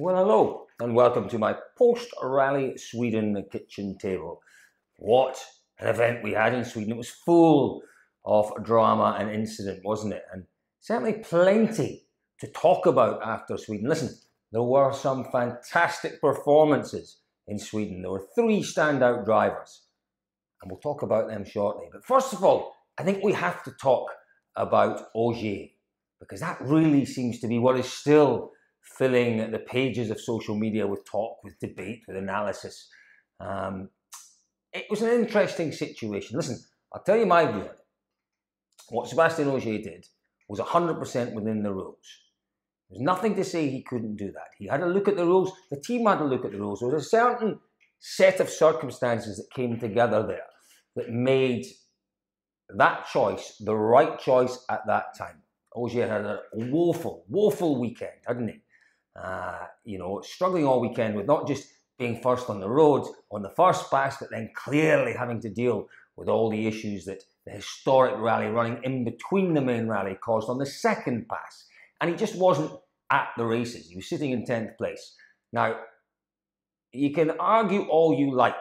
Well, hello, and welcome to my post-rally Sweden kitchen table. What an event we had in Sweden. It was full of drama and incident, wasn't it? And certainly plenty to talk about after Sweden. Listen, there were some fantastic performances in Sweden. There were 3 standout drivers, and we'll talk about them shortly. But first of all, I think we have to talk about Ogier, because that really seems to be what is still filling the pages of social media with talk, with debate, with analysis. It was an interesting situation. Listen, I'll tell you my view on it. What Sebastian Ogier did was 100% within the rules. There's nothing to say he couldn't do that. He had a look at the rules. The team had a look at the rules. There was a certain set of circumstances that came together there that made that choice the right choice at that time. Ogier had a woeful weekend, hadn't he? Struggling all weekend with not just being first on the road on the first pass, but then clearly having to deal with all the issues that the historic rally running in between the main rally caused on the second pass. And he just wasn't at the races. He was sitting in 10th place. Now, you can argue all you like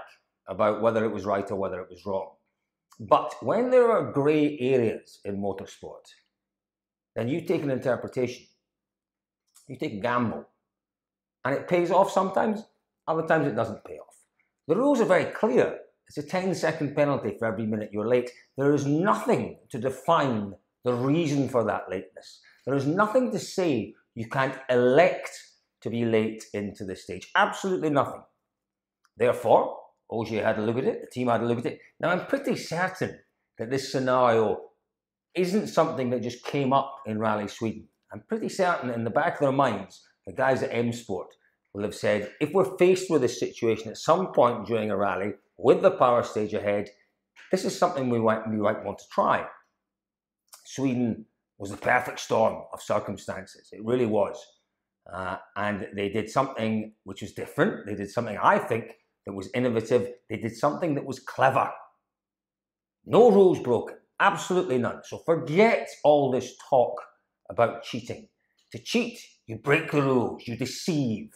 about whether it was right or whether it was wrong. But when there are grey areas in motorsport, then you take an interpretation. You take a gamble. And it pays off sometimes, other times it doesn't pay off. The rules are very clear. It's a 10-second penalty for every minute you're late. There is nothing to define the reason for that lateness. There is nothing to say you can't elect to be late into the stage. Absolutely nothing. Therefore, Ogier had a look at it, the team had a look at it. Now, I'm pretty certain that this scenario isn't something that just came up in Rally Sweden. I'm pretty certain in the back of their minds, the guys at M Sport will have said, if we're faced with this situation at some point during a rally with the power stage ahead, this is something we might want to try. Sweden was the perfect storm of circumstances. It really was. And they did something which was different. They did something, I think, that was innovative. They did something that was clever. No rules broken. Absolutely none. So forget all this talk about cheating. To cheat, you break the rules, you deceive.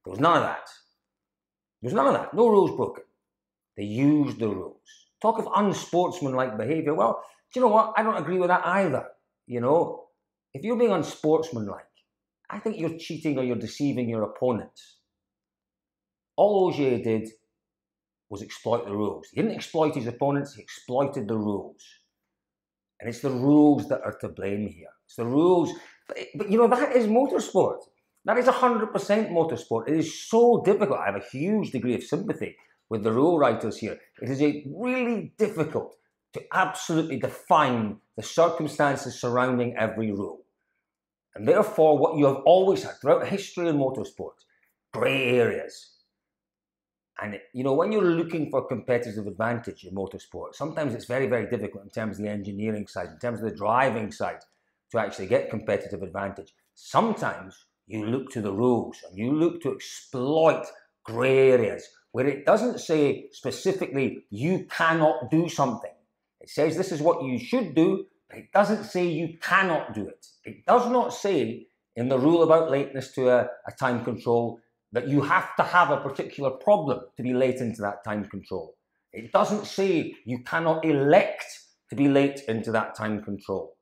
There was none of that. There was none of that. No rules broken. They used the rules. Talk of unsportsmanlike behaviour. Well, do you know what? I don't agree with that either. You know, if you're being unsportsmanlike, I think you're cheating or you're deceiving your opponents. All Ogier did was exploit the rules. He didn't exploit his opponents, he exploited the rules. And it's the rules that are to blame here. It's the rules. But you know, that is motorsport. That is 100% motorsport. It is so difficult. I have a huge degree of sympathy with the rule writers here. It is really difficult to absolutely define the circumstances surrounding every rule. And therefore, what you have always had throughout history in motorsport, grey areas. And, you know, when you're looking for competitive advantage in motorsport, sometimes it's very, very difficult in terms of the engineering side, in terms of the driving side, to actually get competitive advantage. Sometimes you look to the rules and you look to exploit grey areas where it doesn't say specifically you cannot do something. It says this is what you should do, but it doesn't say you cannot do it. It does not say in the rule about lateness to a time control that you have to have a particular problem to be late into that time control. It doesn't say you cannot elect to be late into that time control.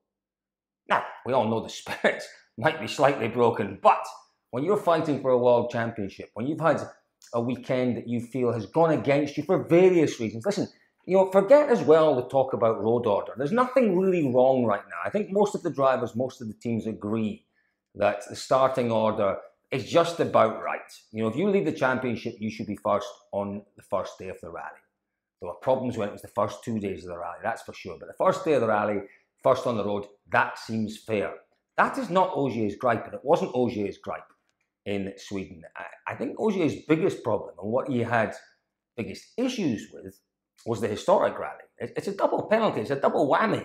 Now, we all know the spirit might be slightly broken, but when you're fighting for a world championship, when you've had a weekend that you feel has gone against you for various reasons, listen, you know, forget as well the talk about road order. There's nothing really wrong right now. I think most of the drivers, most of the teams agree that the starting order is just about right. You know, if you lead the championship, you should be first on the first day of the rally. There were problems when it was the first 2 days of the rally, that's for sure. But the first day of the rally, first on the road, that seems fair. That is not Ogier's gripe, and it wasn't Ogier's gripe in Sweden. I think Ogier's biggest problem and what he had biggest issues with was the historic rally. It's a double penalty, it's a double whammy.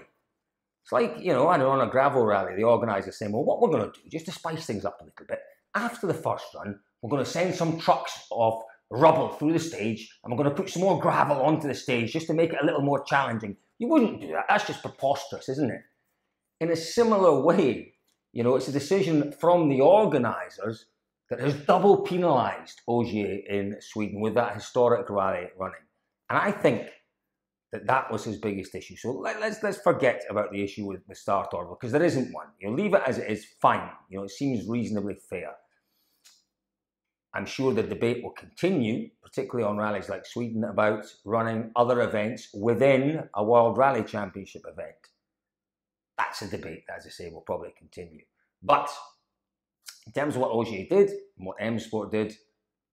It's like, you know, I know on a gravel rally, the organisers saying, well, what we're going to do, just to spice things up a little bit, after the first run, we're going to send some trucks of rubble through the stage and we're going to put some more gravel onto the stage just to make it a little more challenging. You wouldn't do that. That's just preposterous, isn't it? In a similar way, you know, it's a decision from the organisers that has double penalised Ogier in Sweden with that historic rally running. And I think that was his biggest issue. So let's forget about the issue with the start order, because there isn't one. You know, leave it as it is, fine. You know, it seems reasonably fair. I'm sure the debate will continue, particularly on rallies like Sweden, about running other events within a World Rally Championship event. That's a debate that, as I say, will probably continue. But in terms of what Ogier did and what M Sport did,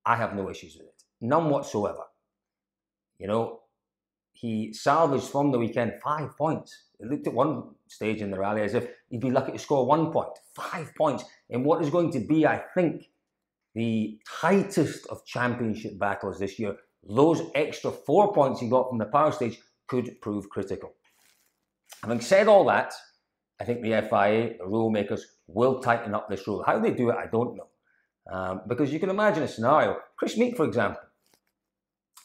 I have no issues with it. None whatsoever. You know, he salvaged from the weekend 5 points. He looked at one stage in the rally as if he'd be lucky to score 1 point. 5 points in what is going to be, I think, the tightest of championship battles this year. Those extra 4 points he got from the power stage could prove critical. Having said all that, I think the FIA, the rule makers, will tighten up this rule. How they do it, I don't know. Because you can imagine a scenario. Chris Meeke, for example,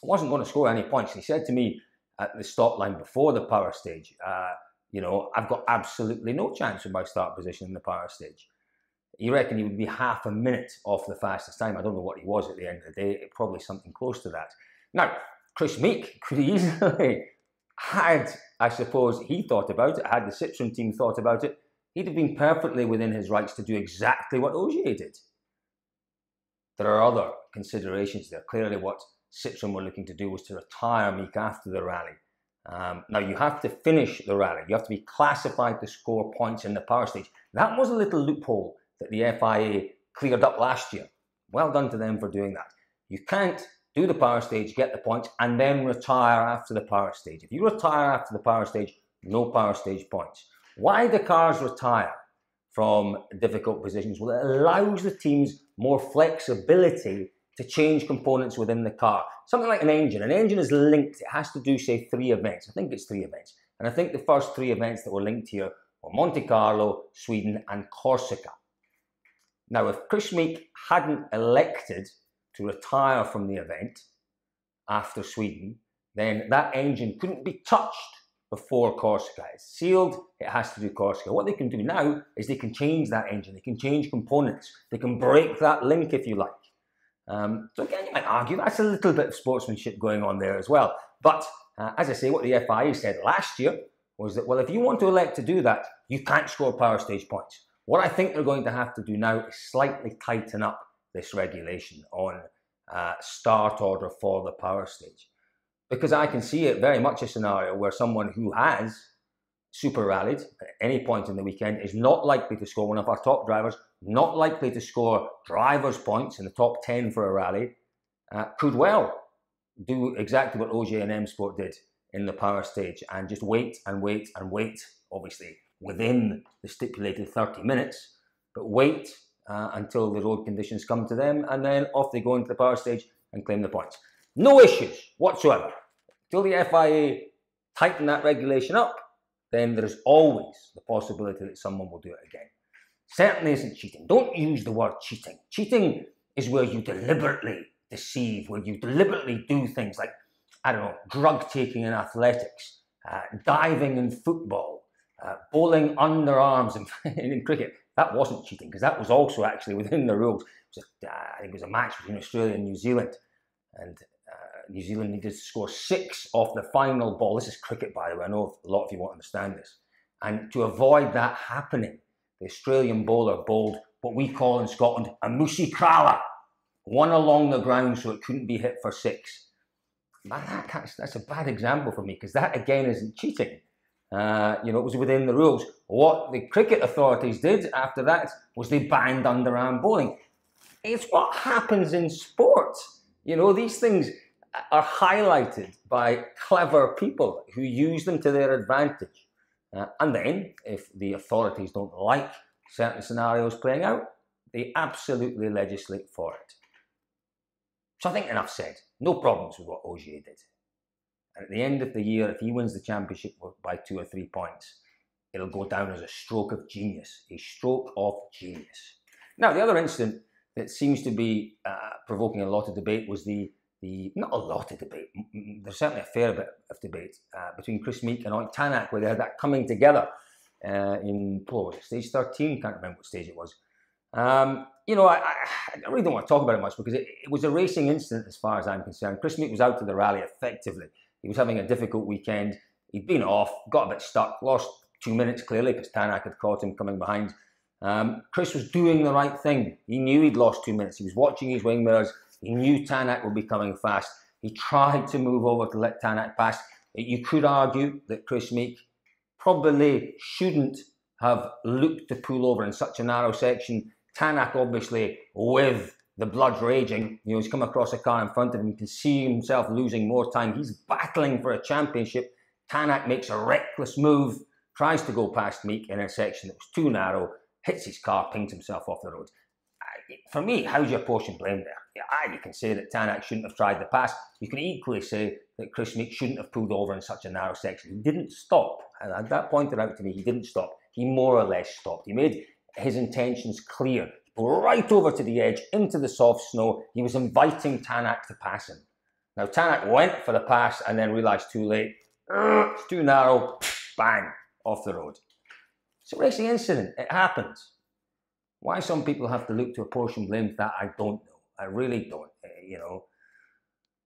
wasn't going to score any points. He said to me at the stop line before the power stage, you know, I've got absolutely no chance with my start position in the power stage. You reckon he would be half a minute off the fastest time. I don't know what he was at the end of the day. Probably something close to that. Now, Chris Meeke could easily, had, I suppose, he thought about it, had the Citroen team thought about it, he'd have been perfectly within his rights to do exactly what Ogier did. There are other considerations there. Clearly what Citroen were looking to do was to retire Meeke after the rally. Now, you have to finish the rally. You have to be classified to score points in the power stage. That was a little loophole that the FIA cleared up last year. Well done to them for doing that. You can't do the power stage, get the points, and then retire after the power stage. If you retire after the power stage, no power stage points. Why do cars retire from difficult positions? Well, it allows the teams more flexibility to change components within the car. Something like an engine. An engine is linked. It has to do, say, 3 events. I think it's 3 events. And I think the first 3 events that were linked here were Monte Carlo, Sweden, and Corsica. Now, if Chris Meeke hadn't elected to retire from the event after Sweden, then that engine couldn't be touched before Corsica. It's sealed, it has to do Corsica. What they can do now is they can change that engine, they can change components, they can break that link if you like. So again, you might argue that's a little bit of sportsmanship going on there as well. But as I say, what the FIA said last year was that, well, if you want to elect to do that, you can't score power stage points. What I think they're going to have to do now is slightly tighten up this regulation on start order for the power stage. Because I can see it very much a scenario where someone who has super rallied at any point in the weekend is not likely to score, one of our top drivers, not likely to score driver's points in the top 10 for a rally, could well do exactly what Ogier and M Sport did in the power stage and just wait and wait and wait, obviously within the stipulated 30 minutes, but wait until the road conditions come to them, and then off they go into the power stage and claim the points. No issues whatsoever. Until the FIA tighten that regulation up, then there is always the possibility that someone will do it again. Certainly isn't cheating. Don't use the word cheating. Cheating is where you deliberately deceive, where you deliberately do things like, I don't know, drug taking in athletics, diving in football, bowling underarms in cricket. That wasn't cheating, because that was also actually within the rules. I think it was a match between Australia and New Zealand, and New Zealand needed to score 6 off the final ball. This is cricket, by the way. I know a lot of you won't understand this. And to avoid that happening, the Australian bowler bowled what we call in Scotland a moosey crawler, one along the ground so it couldn't be hit for 6. That's a bad example for me, because that again isn't cheating. It was within the rules. What the cricket authorities did after that was they banned underarm bowling. It's what happens in sport. These things are highlighted by clever people who use them to their advantage. And then, if the authorities don't like certain scenarios playing out, they absolutely legislate for it. So I think enough said. No problems with what Ogier did. And at the end of the year, if he wins the championship by 2 or 3 points, it'll go down as a stroke of genius. A stroke of genius. Now, the other incident that seems to be provoking a lot of debate was not a lot of debate, there's certainly a fair bit of debate between Chris Meeke and Meeke and Tänak, where they had that coming together in, stage 13, can't remember what stage it was. you know, I really don't want to talk about it much because it was a racing incident as far as I'm concerned. Chris Meeke was out of the rally effectively. He was having a difficult weekend. He'd been off, got a bit stuck, lost 2 minutes clearly because Tänak had caught him coming behind. Chris was doing the right thing. He knew he'd lost 2 minutes. He was watching his wing mirrors. He knew Tänak would be coming fast. He tried to move over to let Tänak pass. You could argue that Chris Meeke probably shouldn't have looked to pull over in such a narrow section. Tänak, obviously, with the blood raging, you know, he's come across a car in front of him, can see himself losing more time. He's battling for a championship. Tänak makes a reckless move, tries to go past Meeke in a section that was too narrow, hits his car, pings himself off the road. For me, how's your portion blame there? Yeah, you can say that Tänak shouldn't have tried the pass. You can equally say that Chris Meeke shouldn't have pulled over in such a narrow section. He didn't stop. And that pointed out to me, he didn't stop. He more or less stopped. He made his intentions clear. Right over to the edge, into the soft snow. He was inviting Tänak to pass him. Now, Tänak went for the pass and then realised too late. It's too narrow. Bang, off the road. It's a racing incident. It happens. Why some people have to look to apportion blame for that, I don't know. I really don't. You know,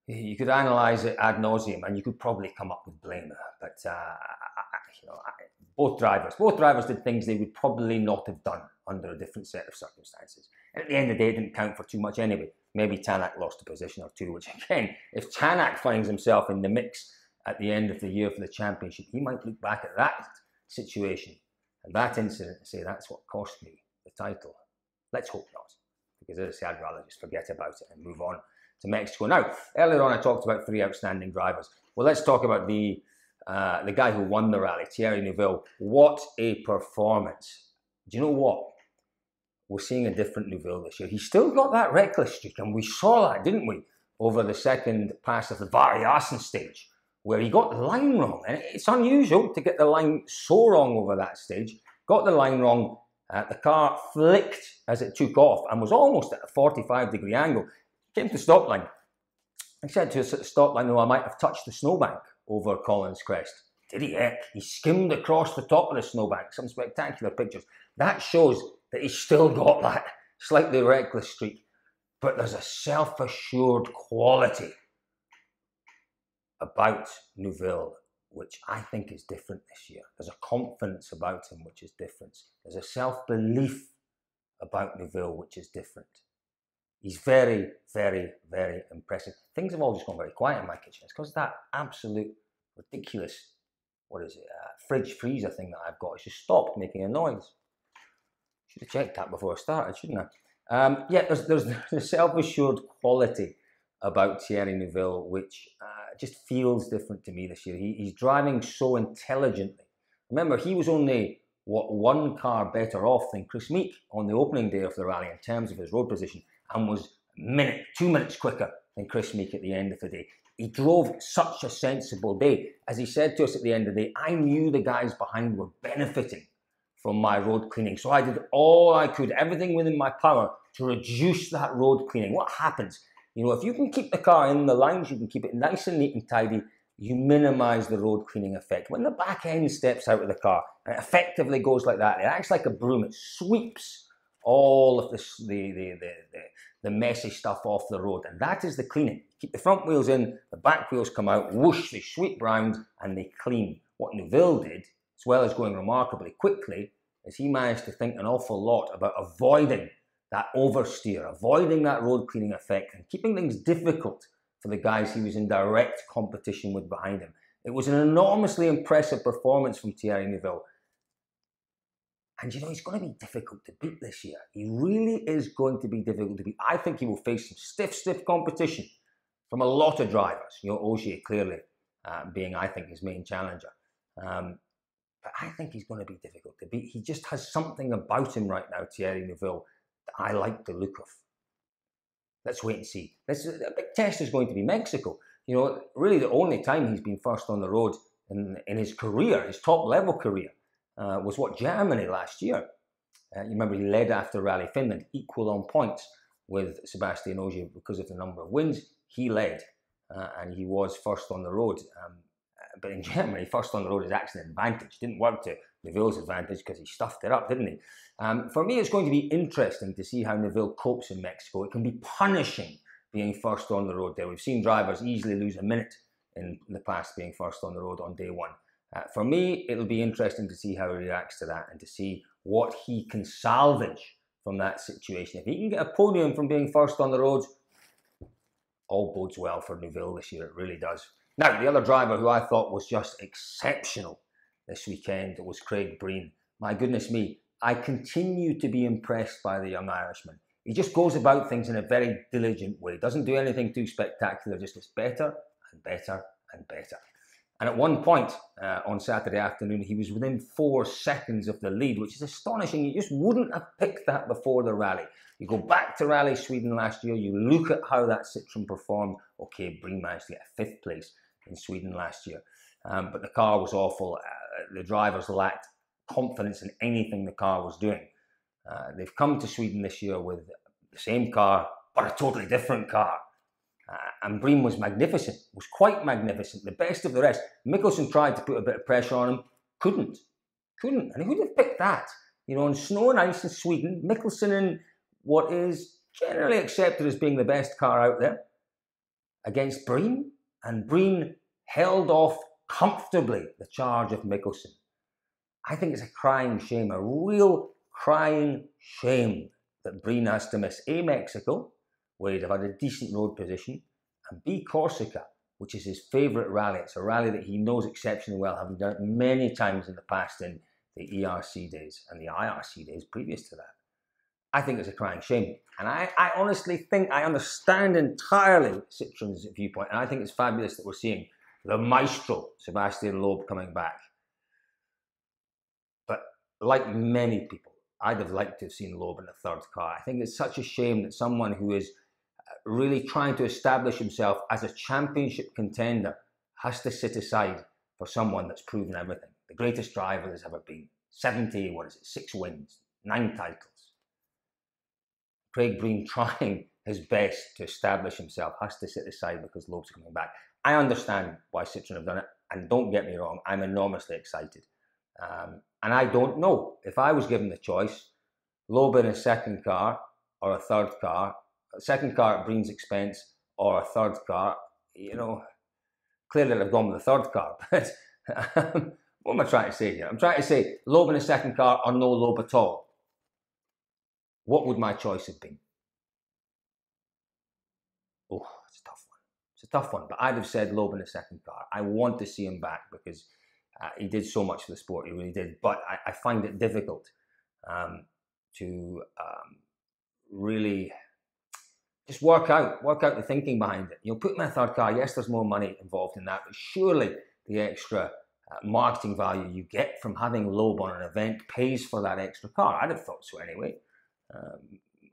you could analyse it ad nauseum and you could probably come up with blame. But, you know, both drivers did things they would probably not have done under a different set of circumstances. And at the end of the day, it didn't count for too much anyway. Maybe Tänak lost a position or two, which again, if Tänak finds himself in the mix at the end of the year for the championship, he might look back at that situation and that incident and say, that's what cost me the title. Let's hope not, because as I say, I'd rather just forget about it and move on to Mexico. Now, earlier on I talked about 3 outstanding drivers. Well, let's talk about the guy who won the rally, Thierry Neuville. What a performance. Do you know what? We're seeing a different Neuville this year. He's still got that reckless streak, and we saw that, didn't we, over the second pass of the Variasen stage, where he got the line wrong. And it's unusual to get the line so wrong over that stage. Got the line wrong. The car flicked as it took off and was almost at a 45-degree angle. Came to the stop line. I said to us at the stop line, no, I might have touched the snowbank over Collins Crest. Did he heck? He skimmed across the top of the snowbank. Some spectacular pictures. That shows that he's still got that slightly reckless streak. But there's a self-assured quality about Neuville, which I think is different this year. There's a confidence about him which is different. There's a self-belief about Neuville which is different. He's very, very, very impressive. Things have all just gone very quiet in my kitchen. It's because that absolute ridiculous, fridge freezer thing that I've got has just stopped making a noise. Should have checked that before I started, shouldn't I? Yeah, there's a self-assured quality about Thierry Neuville which just feels different to me this year. He's driving so intelligently. Remember, he was only, one car better off than Chris Meeke on the opening day of the rally in terms of his road position, and was 2 minutes quicker than Chris Meeke at the end of the day. He drove such a sensible day. As he said to us at the end of the day, I knew the guys behind were benefiting from my road cleaning. So I did all I could, everything within my power to reduce that road cleaning. What happens? You know, if you can keep the car in the lines, you can keep it nice and neat and tidy, you minimize the road cleaning effect. When the back end steps out of the car, and it effectively goes like that, it acts like a broom. It sweeps all of the messy stuff off the road. And that is the cleaning. Keep the front wheels in, the back wheels come out, whoosh, they sweep round and they clean. What Neuville did, as well as going remarkably quickly, is he managed to think an awful lot about avoiding that oversteer, avoiding that road cleaning effect and keeping things difficult for the guys he was in direct competition with behind him. It was an enormously impressive performance from Thierry Neuville. And you know, he's going to be difficult to beat this year. He really is going to be difficult to beat. I think he will face some stiff competition from a lot of drivers. You know, Ogier clearly being, I think, his main challenger. But I think he's going to be difficult to beat. He just has something about him right now, Thierry Neuville, that I like the look of. Let's wait and see. A big test is going to be Mexico. You know, really the only time he's been first on the road in his career, his top-level career, was Germany last year. You remember he led after Rally Finland, equal on points with Sebastian Ogier because of the number of wins. He led, and he was first on the road. But in Germany, first on the road is actually an advantage. It didn't work to Neuville's advantage because he stuffed it up, didn't he? For me, it's going to be interesting to see how Neuville copes in Mexico. It can be punishing being first on the road there. We've seen drivers easily lose a minute in the past being first on the road on day one. For me, it'll be interesting to see how he reacts to that and to see what he can salvage from that situation. If he can get a podium from being first on the road, all bodes well for Neuville this year. It really does. Now, the other driver who I thought was just exceptional this weekend was Craig Breen. My goodness me, I continue to be impressed by the young Irishman. He just goes about things in a very diligent way. Doesn't do anything too spectacular, just gets better and better and better. And at one point on Saturday afternoon, he was within 4 seconds of the lead, which is astonishing. You just wouldn't have picked that before the rally. You go back to Rally Sweden last year, you look at how that Citroen performed. Okay, Breen managed to get a 5th place in Sweden last year. But the car was awful. The drivers lacked confidence in anything the car was doing. They've come to Sweden this year with the same car, but a totally different car. And Breen was magnificent, was quite magnificent, the best of the rest. Mikkelsen tried to put a bit of pressure on him, couldn't. And who'd have picked that? You know, on snow and ice in Sweden, Mikkelsen in what is generally accepted as being the best car out there, against Breen, and Breen held off comfortably the charge of Mikkelsen. I think it's a crying shame, a real crying shame that Breen has to miss A, Mexico, where he'd have had a decent road position, and B, Corsica, which is his favourite rally. It's a rally that he knows exceptionally well, having done it many times in the past in the ERC days and the IRC days previous to that. I think it's a crying shame. And I honestly think I understand entirely Citroen's viewpoint, and I think it's fabulous that we're seeing the maestro, Sebastian Loeb, coming back. But like many people, I'd have liked to have seen Loeb in the 3rd car. I think it's such a shame that someone who is really trying to establish himself as a championship contender has to sit aside for someone that's proven everything. The greatest driver there's ever been. 6 wins, 9 titles. Craig Breen, trying his best to establish himself, has to sit aside because Loeb's coming back. I understand why Citroen have done it, and don't get me wrong, I'm enormously excited. And I don't know, if I was given the choice, Loeb in a 2nd car or a 3rd car, a 2nd car at Breen's expense or a 3rd car, you know, clearly I'd have gone with the 3rd car. But what am I trying to say here? I'm trying to say Loeb in a 2nd car or no Loeb at all. What would my choice have been? Oh, it's a tough one. It's a tough one, but I'd have said Loeb in a 2nd car. I want to see him back because he did so much for the sport, he really did. But I find it difficult to really just work out the thinking behind it. You'll put him in a 3rd car. Yes, there's more money involved in that, but surely the extra marketing value you get from having Loeb on an event pays for that extra car. I'd have thought so anyway.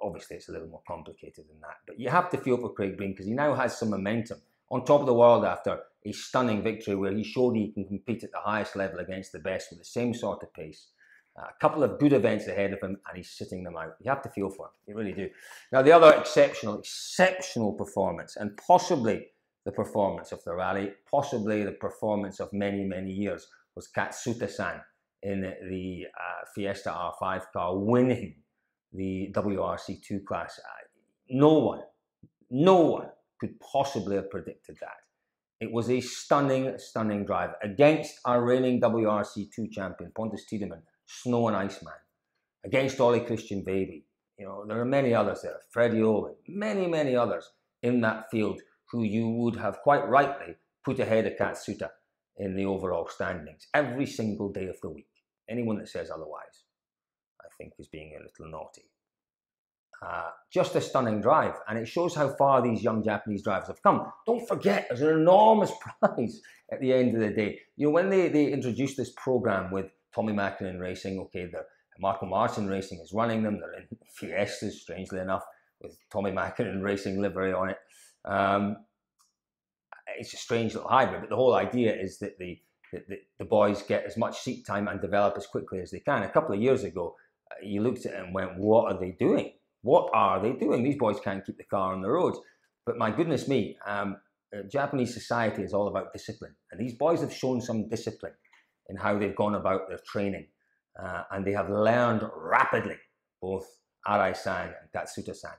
Obviously, it's a little more complicated than that. But you have to feel for Craig Breen because he now has some momentum on top of the world after a stunning victory where he showed he can compete at the highest level against the best with the same sort of pace. A couple of good events ahead of him, and he's sitting them out. You have to feel for him. You really do. Now, the other exceptional performance, and possibly the performance of the rally, possibly the performance of many, many years, was Katsuta-san in the Fiesta R5 car, winning the WRC2 class. No one could possibly have predicted that. It was a stunning, stunning drive against our reigning WRC2 champion, Pontus Tiedemann, Snow and Ice Man, against Ollie Christian Baby. You know, there are many others there, Freddie Owen, many, many others in that field who you would have quite rightly put ahead of Katsuta in the overall standings every single day of the week. Anyone that says otherwise, I think, is being a little naughty. Just a stunning drive, and it shows how far these young Japanese drivers have come. Don't forget, there's an enormous prize at the end of the day. You know, when they introduced this program with Tommy Mäkinen Racing, okay, the Marco Martin Racing is running them. They're in Fiestas, strangely enough, with Tommy Mäkinen Racing livery on it. It's a strange little hybrid, but the whole idea is that the boys get as much seat time and develop as quickly as they can. A couple of years ago, you looked at it and went, what are they doing? What are they doing? These boys can't keep the car on the roads. But my goodness me, Japanese society is all about discipline. And these boys have shown some discipline in how they've gone about their training. and they have learned rapidly, both Arai-san and Katsuta-san.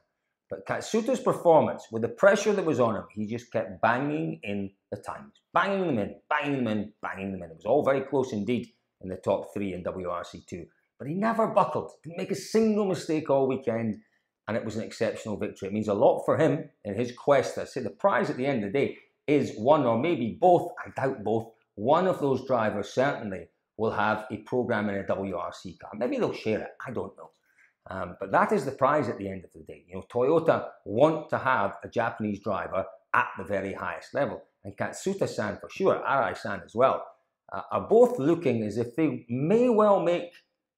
But Katsuta's performance, with the pressure that was on him, he just kept banging in the times. Banging them in, banging them in, banging them in. It was all very close indeed in the top 3 in WRC2. But he never buckled, didn't make a single mistake all weekend, and it was an exceptional victory. It means a lot for him in his quest. I say the prize at the end of the day is one, or maybe both, I doubt both, one of those drivers certainly will have a program in a WRC car. Maybe they'll share it, I don't know. But that is the prize at the end of the day. You know, Toyota want to have a Japanese driver at the very highest level. And Katsuta-san for sure, Arai-san as well, are both looking as if they may well make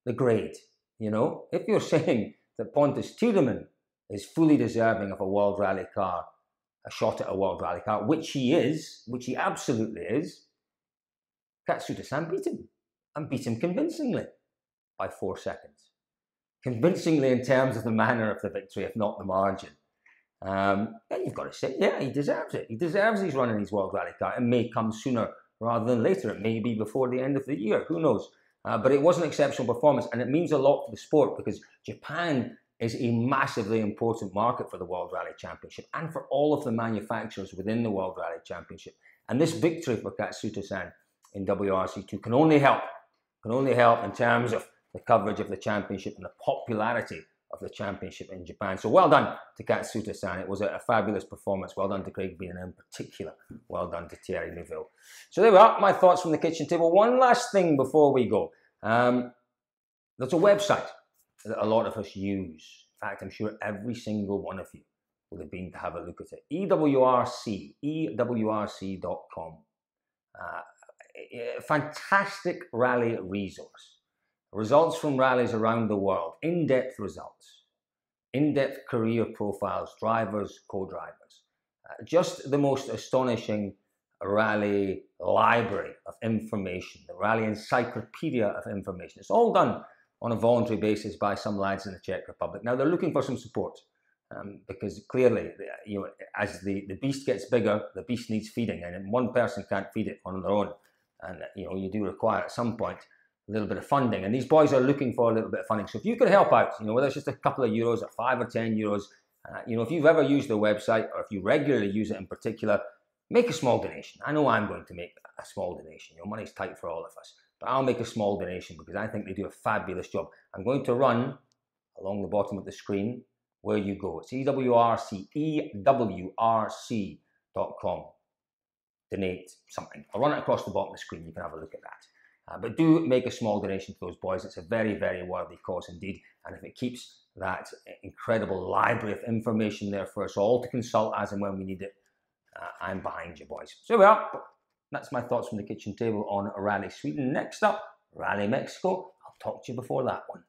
the grade. You know, if you're saying that Pontus Tiedemann is fully deserving of a World Rally car, a shot at a World Rally car, which he is, which he absolutely is, Katsuta-san beat him, and beat him convincingly by 4 seconds. Convincingly in terms of the manner of the victory, if not the margin. And you've got to say, yeah, he deserves it. He deserves his run in his World Rally car. It may come sooner rather than later. It may be before the end of the year. Who knows? But it was an exceptional performance, and it means a lot for the sport because Japan is a massively important market for the World Rally Championship and for all of the manufacturers within the World Rally Championship. And this victory for Katsuta-san in WRC2 can only help in terms of the coverage of the championship and the popularity of the championship in Japan. So well done to Katsuta-san. It was a fabulous performance. Well done to Craig Breen, and in particular, well done to Thierry Neuville. So there we are, my thoughts from the kitchen table. One last thing before we go. There's a website that a lot of us use. In fact, I'm sure every single one of you would have been to have a look at it. ewrc.com. Fantastic rally resource. Results from rallies around the world, in-depth results, in-depth career profiles, drivers, co-drivers. Just the most astonishing rally library of information, the rally encyclopedia of information. It's all done on a voluntary basis by some lads in the Czech Republic. Now, they're looking for some support because clearly, you know, as the beast gets bigger, the beast needs feeding, and one person can't feed it on their own. And, you know, you do require at some point a little bit of funding, and these boys are looking for a little bit of funding. So if you could help out, you know, whether it's just a couple of euros or 5 or 10 euros, you know, if you've ever used the website or if you regularly use it in particular, make a small donation. I know I'm going to make a small donation. You know, money's tight for all of us, but I'll make a small donation because I think they do a fabulous job. I'm going to run along the bottom of the screen where you go. It's ewrc.com. Donate something. I'll run it across the bottom of the screen. You can have a look at that. But do make a small donation to those boys. It's a very, very worthy cause indeed. And if it keeps that incredible library of information there for us all to consult as and when we need it, I'm behind you, boys. So we are. That's my thoughts from the kitchen table on Rally Sweden. Next up, Rally Mexico. I'll talk to you before that one.